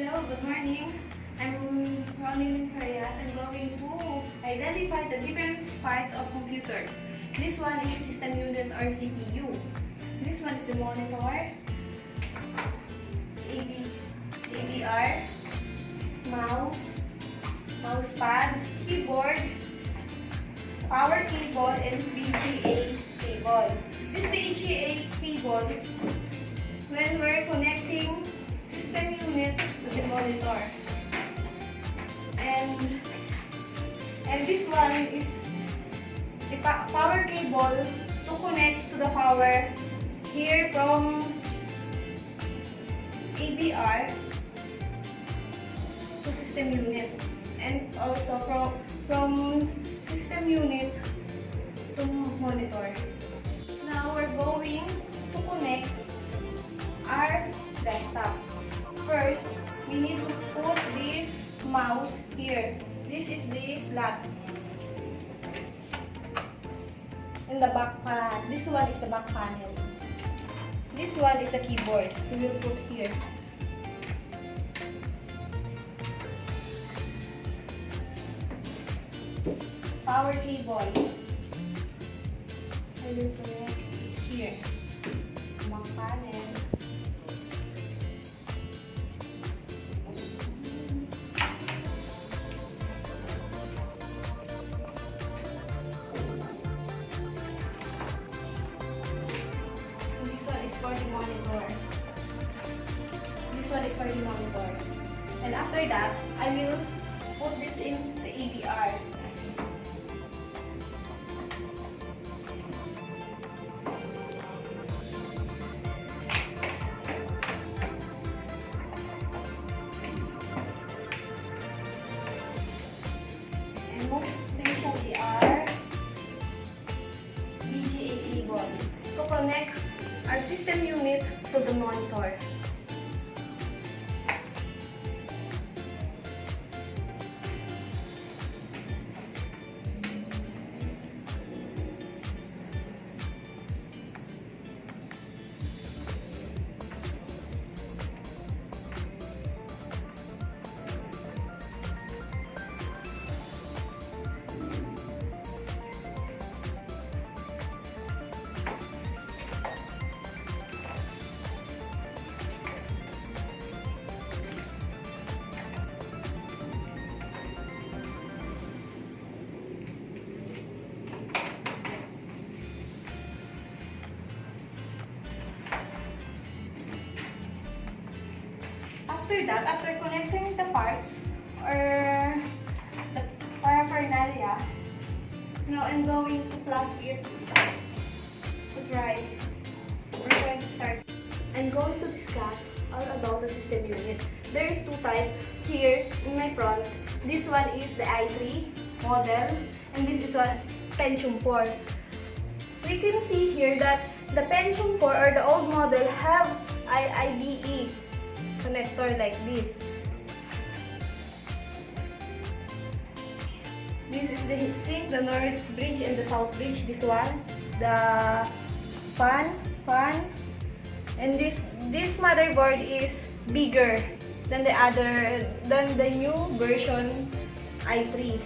Hello, good morning. I'm Ronnie Carias. I'm going to identify the different parts of computer. This one is system unit or CPU. This one is the monitor, ABR, mouse pad, keyboard, power cable, and VGA cable. This VGA cable, when we're connecting system unit to the monitor, and this one is the power cable to connect to the power here from ABR to system unit, and also from system unit to monitor. Now we're going to connect our desktop. First, we need to put this mouse here. This is the slot in the back. This one is the back panel. This one is a keyboard. We will put here. Power cable. I will connect it here. Back panel. For the monitor. This one is for the monitor. And after that, I will put this in the ABR. And most especially are VGA cable to connect our system unit to the monitor. After that, after connecting the parts or the paraphernalia, now I'm going to plug it to try. We're going to start. I'm going to discuss all about the system unit. There is two types here in my front. This one is the i3 model, and this is one Pentium 4. We can see here that the Pentium 4 or the old model have IIDE connector like this. This is the heatsink, the north bridge and the south bridge. This one, the fan, and this motherboard is bigger than the new version i3.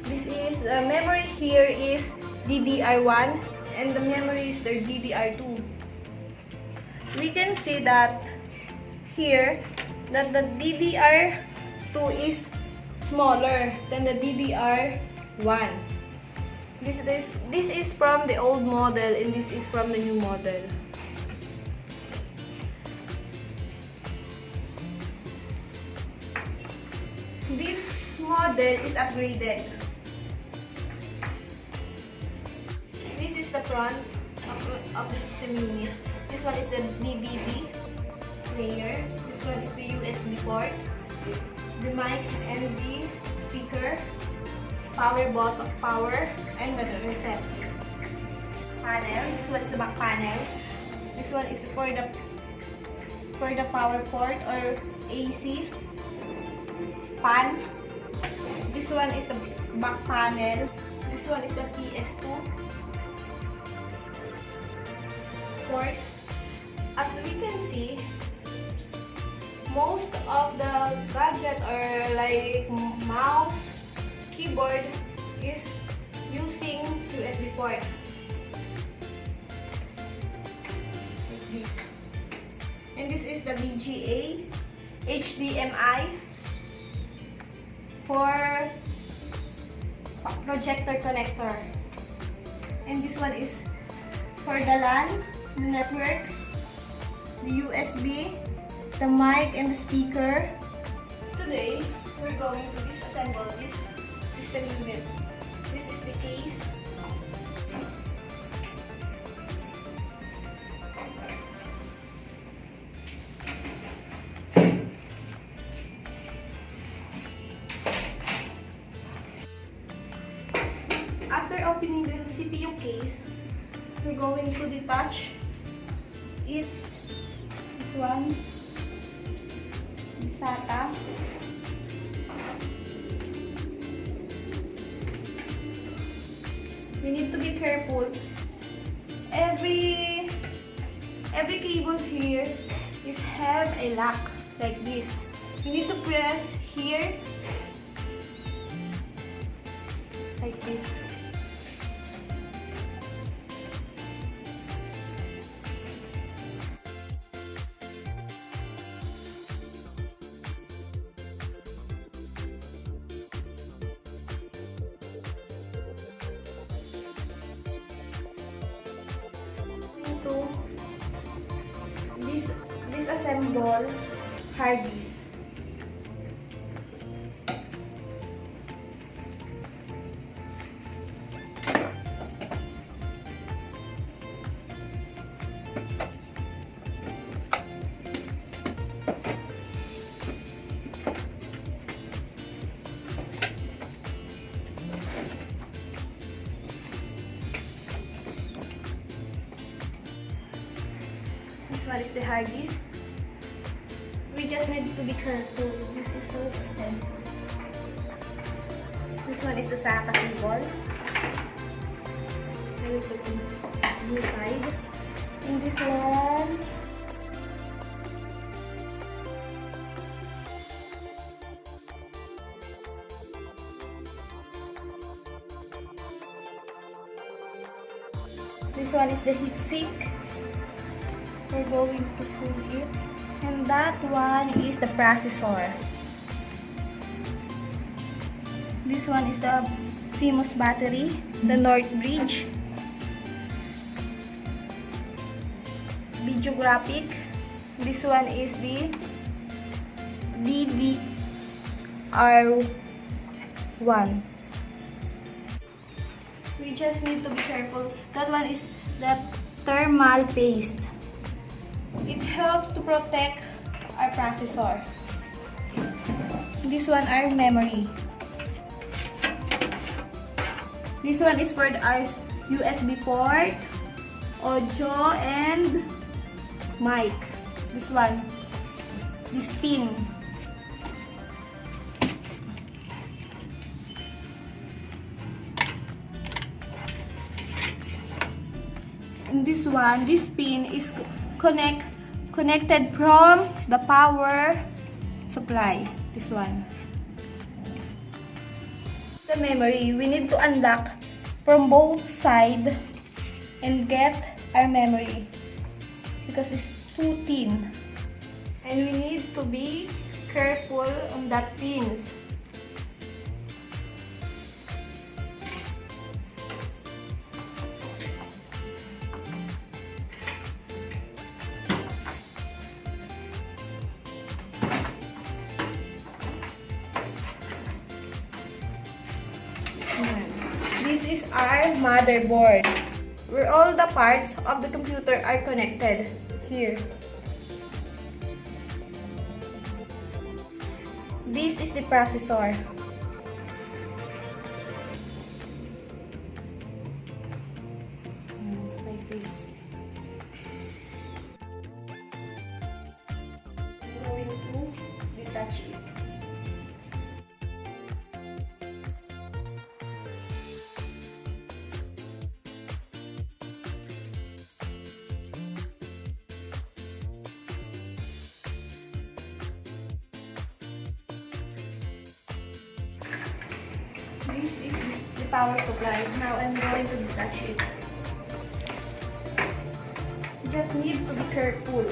This is the memory here is DDR1 and the memory is the DDR2. We can see that here that the DDR2 is smaller than the DDR1. This is from the old model and this is from the new model. This model is upgraded. This is the front of the system unit. This one is the DVD player. This one is the USB port, the mic and the speaker, power, and the reset panel. This one is the back panel. This one is for the power port or AC pan. This one is the back panel. This one is the PS2 port. As we can see, most of the gadget or like mouse, keyboard is using USB port. Like this. And this is the VGA, HDMI for projector connector. And this one is for the LAN, the network, the USB, the mic, and the speaker. Today, we're going to disassemble this system unit. This is the case. After opening the CPU case, we're going to detach it's this one, the SATA. We need to be careful. Every cable here is have a lock like this. You need to press here like this. Disassemble hard disk. This one is the hard disk. We just need to be careful. This is so expensive. This one is the SATA cable. I will put in this side. And this one, is the heat sink. We're going to pull it. And that one is the processor. This one is the CMOS battery, the North Bridge, video graphic. This one is the DDR1. We just need to be careful. That one is the thermal paste. It helps to protect our processor. This one our memory. This one is for our USB port, audio, and mic. This one, this pin. And this one, this pin is connected from the power supply. This one. The memory, we need to unlock from both sides and get our memory because it's too thin. And we need to be careful on that pins. This is our motherboard, where all the parts of the computer are connected here. This is the processor. Like this. I'm going to detach it. This is the power supply. Now I'm going to detach it. You just need to be careful.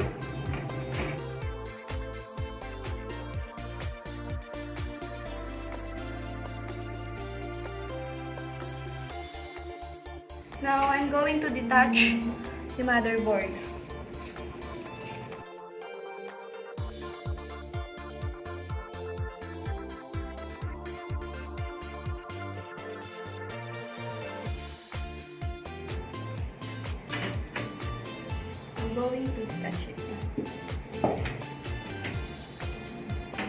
Now I'm going to detach the motherboard. I'm going to detach it.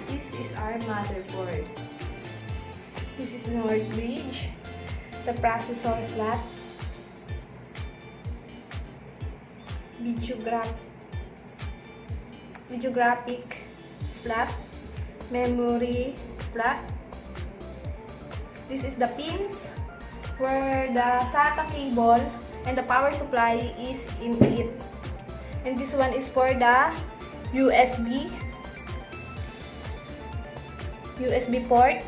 This is our motherboard. This is the north bridge, the processor slot, videographic slot, memory slot. This is the pins where the SATA cable and the power supply is in it. And this one is for the USB port,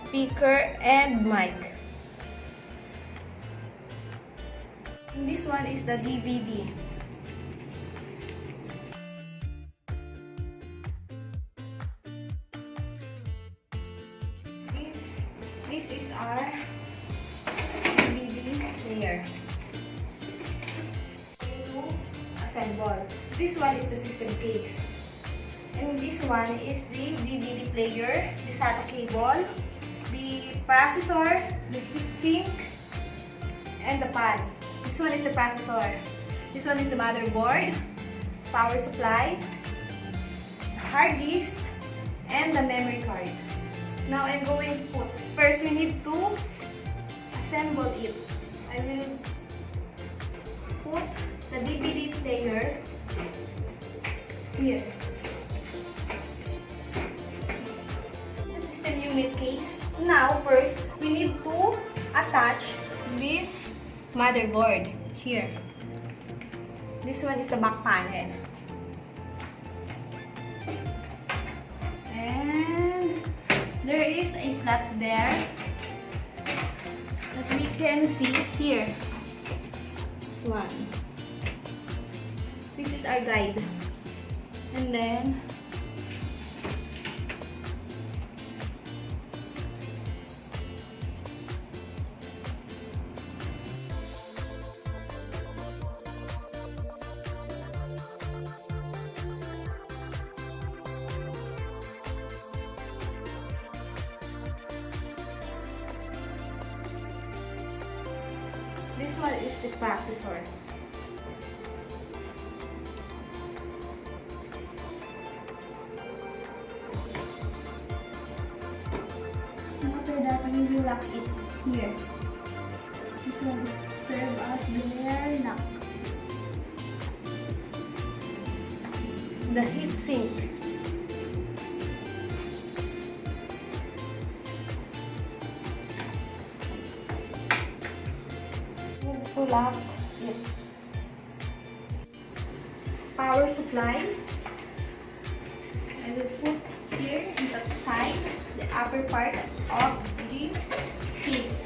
speaker, and mic. And this one is the DVD. This is our DVD player. To assemble. This one is the system case. And this one is the DVD player, the SATA cable, the processor, the heatsink, and the pan. This one is the processor. This one is the motherboard, power supply, hard disk, and the memory card. Now I'm going to put, first we need to assemble it. I will put the DVD player here. The system unit case. Now first we need to attach this motherboard here. This one is the back panel. And there is a slot there that we can see here. One. This is our guide. And then this one is the processor. After that, we will lock it here. This one is to serve as the air lock. The heatsink. To lock it. Power supply. I will put here in the side, the upper part of the case.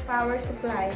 Power supply.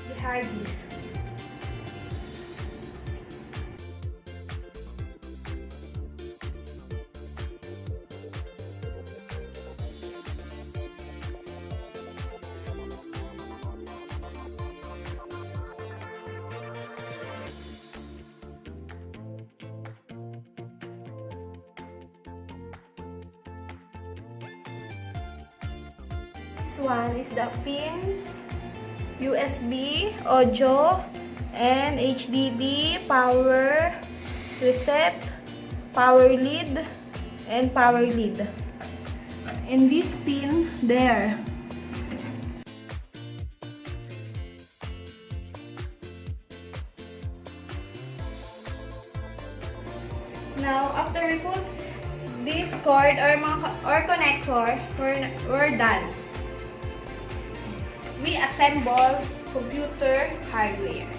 The hard disk. one is the pins, USB, audio, and HDD, power, reset, power lead, and power lead. And this pin there. Now, after we put this cord or connector, we're done. We assemble computer hardware.